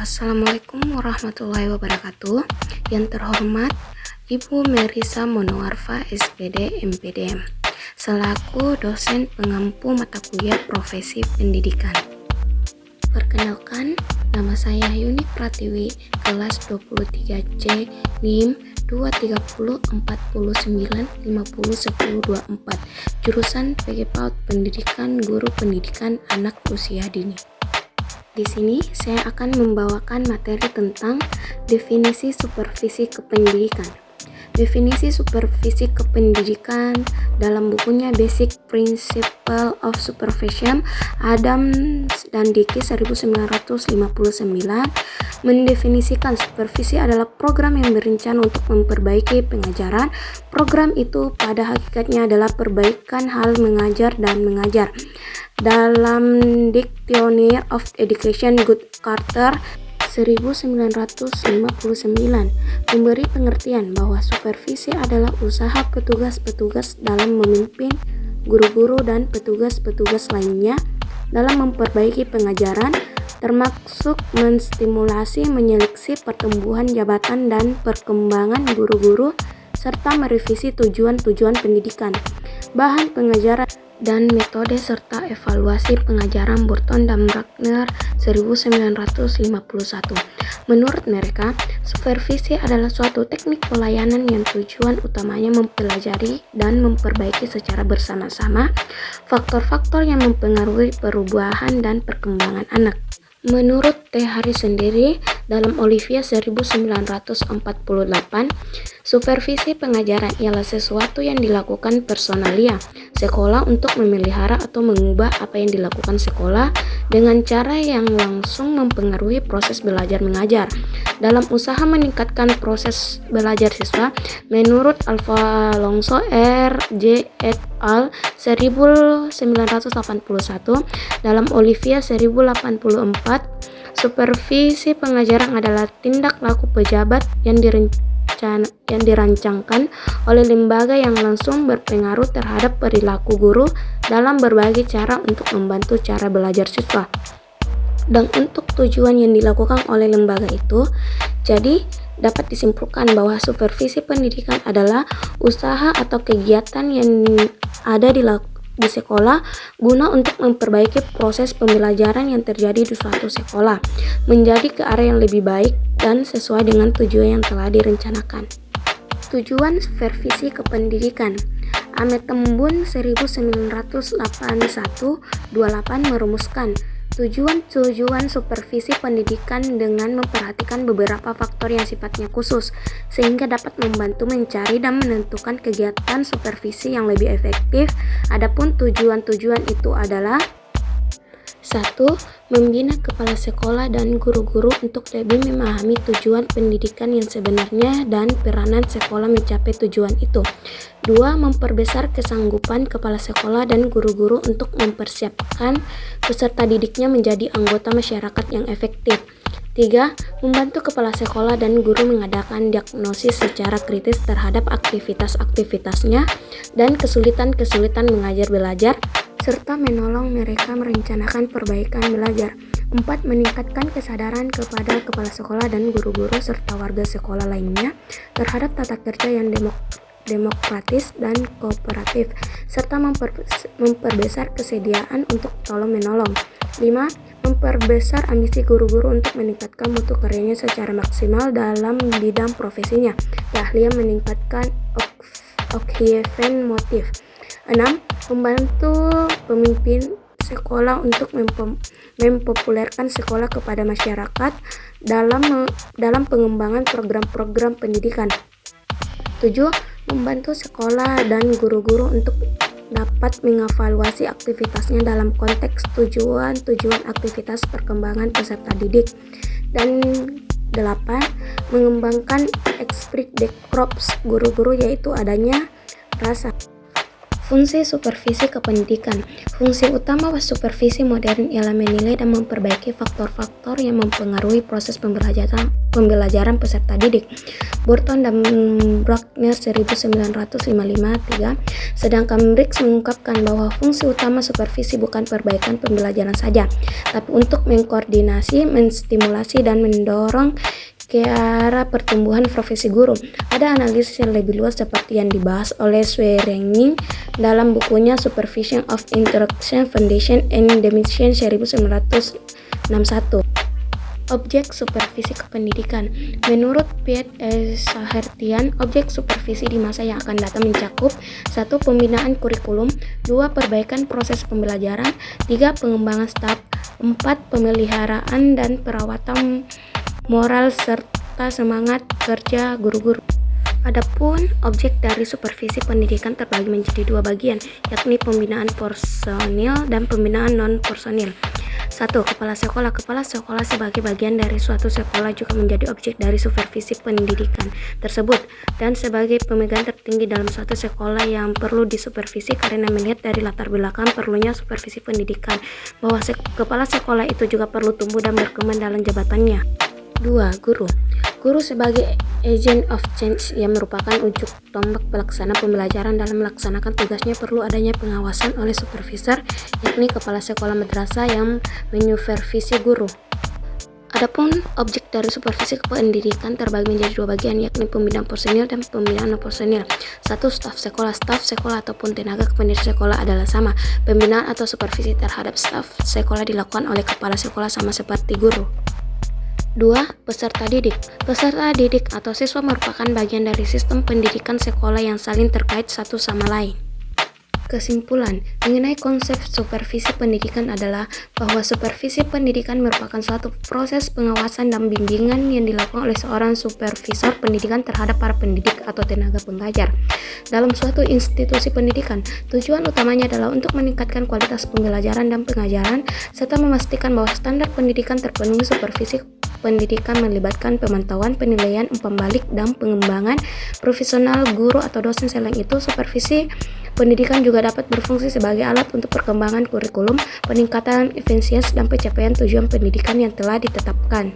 Assalamualaikum warahmatullahi wabarakatuh. Yang terhormat Ibu Merisa Monoarfa SPD MPD selaku dosen pengampu mata kuliah profesi pendidikan. Perkenalkan, nama saya Yuni Pratiwi, kelas 23C, NIM 23049501024, jurusan PGPAUD Pendidikan Guru Pendidikan Anak Usia Dini. Di sini saya akan membawakan materi tentang definisi supervisi kependidikan. Definisi supervisi kependidikan dalam bukunya Basic Principle of Supervision Adams dan Dickey 1959 mendefinisikan supervisi adalah program yang berencana untuk memperbaiki pengajaran. Program itu pada hakikatnya adalah perbaikan hal mengajar dan mengajar. Dalam Dictionary of Education Good Carter 1959 memberi pengertian bahwa supervisi adalah usaha petugas-petugas dalam memimpin guru-guru dan petugas-petugas lainnya dalam memperbaiki pengajaran, termasuk menstimulasi, menyeleksi pertumbuhan jabatan dan perkembangan guru-guru, serta merevisi tujuan-tujuan pendidikan, bahan pengajaran, dan metode serta evaluasi pengajaran Burton dan Bruckner 1951. Menurut mereka, supervisi adalah suatu teknik pelayanan yang tujuan utamanya mempelajari dan memperbaiki secara bersama-sama faktor-faktor yang mempengaruhi perubahan dan perkembangan anak. Menurut T. Harris sendiri, dalam Olivia 1948, supervisi pengajaran ialah sesuatu yang dilakukan personalia sekolah untuk memelihara atau mengubah apa yang dilakukan sekolah dengan cara yang langsung mempengaruhi proses belajar mengajar. Dalam usaha meningkatkan proses belajar siswa, menurut Alfonso R. J. et al. 1981, dalam Olivia 1084, supervisi pengajaran adalah tindak laku pejabat yang dirancangkan oleh lembaga yang langsung berpengaruh terhadap perilaku guru dalam berbagai cara untuk membantu cara belajar siswa dan untuk tujuan yang dilakukan oleh lembaga itu. Jadi dapat disimpulkan bahwa supervisi pendidikan adalah usaha atau kegiatan yang ada di sekolah guna untuk memperbaiki proses pembelajaran yang terjadi di suatu sekolah menjadi ke arah yang lebih baik dan sesuai dengan tujuan yang telah direncanakan. Tujuan supervisi kependidikan. Ahmed Tembun 1981-28 merumuskan tujuan supervisi pendidikan dengan memperhatikan beberapa faktor yang sifatnya khusus sehingga dapat membantu mencari dan menentukan kegiatan supervisi yang lebih efektif. Adapun tujuan-tujuan itu adalah: 1. Membina kepala sekolah dan guru-guru untuk lebih memahami tujuan pendidikan yang sebenarnya dan peranan sekolah mencapai tujuan itu. 2. Memperbesar kesanggupan kepala sekolah dan guru-guru untuk mempersiapkan peserta didiknya menjadi anggota masyarakat yang efektif. 3. Membantu kepala sekolah dan guru mengadakan diagnosis secara kritis terhadap aktivitas-aktivitasnya dan kesulitan-kesulitan mengajar belajar, serta menolong mereka merencanakan perbaikan belajar. 4. Meningkatkan kesadaran kepada kepala sekolah dan guru-guru serta warga sekolah lainnya terhadap tata kerja yang demokratis dan kooperatif, serta memperbesar kesediaan untuk tolong-menolong. 5. Memperbesar ambisi guru-guru untuk meningkatkan mutu karyanya secara maksimal dalam bidang profesinya. Keahlian meningkatkan Okhyeven motif. 6. Membantu pemimpin sekolah untuk mempopulerkan sekolah kepada masyarakat dalam pengembangan program-program pendidikan. 7. Membantu sekolah dan guru-guru untuk dapat mengevaluasi aktivitasnya dalam konteks tujuan aktivitas perkembangan peserta didik. Dan 8. Mengembangkan esprit de corps guru-guru, yaitu adanya rasa Fungsi supervisi kependidikan. Fungsi utama supervisi modern ialah menilai dan memperbaiki faktor-faktor yang mempengaruhi proses pembelajaran peserta didik. Burton dan Bruckner 1955-3. Sedangkan Briggs mengungkapkan bahwa fungsi utama supervisi bukan perbaikan pembelajaran saja, tapi untuk mengkoordinasi, menstimulasi, dan mendorong ke arah pertumbuhan profesi guru. Ada analisis yang lebih luas seperti yang dibahas oleh Swearingen dalam bukunya Supervision of Instruction Foundation and Dimension 1961. Objek supervisi kependidikan. Menurut Piet Sahertian, objek supervisi di masa yang akan datang mencakup 1. Pembinaan kurikulum, 2. Perbaikan proses pembelajaran, 3. Pengembangan staf, 4. Pemeliharaan dan perawatan moral serta semangat kerja guru-guru. Adapun objek dari supervisi pendidikan terbagi menjadi 2 bagian, yakni pembinaan personil dan pembinaan non-personil. 1. Kepala sekolah. Kepala sekolah sebagai bagian dari suatu sekolah juga menjadi objek dari supervisi pendidikan tersebut dan sebagai pemegang tertinggi dalam suatu sekolah yang perlu disupervisi karena melihat dari latar belakang perlunya supervisi pendidikan bahwa kepala sekolah itu juga perlu tumbuh dan berkembang dalam jabatannya. 2. Guru. Guru sebagai agent of change yang merupakan ujung tombak pelaksana pembelajaran dalam melaksanakan tugasnya perlu adanya pengawasan oleh supervisor, yakni kepala sekolah madrasah yang menyupervisi guru. Adapun objek dari supervisi pendidikan terbagi menjadi 2 bagian, yakni pembinaan personil dan pembinaan non-personil. 1. Staf sekolah. Staf sekolah ataupun tenaga kependidikan sekolah adalah sama. Pembinaan atau supervisi terhadap staf sekolah dilakukan oleh kepala sekolah sama seperti guru. 2. Peserta didik. Peserta didik atau siswa merupakan bagian dari sistem pendidikan sekolah yang saling terkait satu sama lain. Kesimpulan mengenai konsep supervisi pendidikan adalah bahwa supervisi pendidikan merupakan suatu proses pengawasan dan bimbingan yang dilakukan oleh seorang supervisor pendidikan terhadap para pendidik atau tenaga pengajar dalam suatu institusi pendidikan. Tujuan utamanya adalah untuk meningkatkan kualitas pembelajaran dan pengajaran serta memastikan bahwa standar pendidikan terpenuhi. Supervisi pendidikan melibatkan pemantauan, penilaian, umpan balik, dan pengembangan profesional guru atau dosen. Selain itu, supervisi pendidikan juga dapat berfungsi sebagai alat untuk perkembangan kurikulum, peningkatan efisiensi, dan pencapaian tujuan pendidikan yang telah ditetapkan.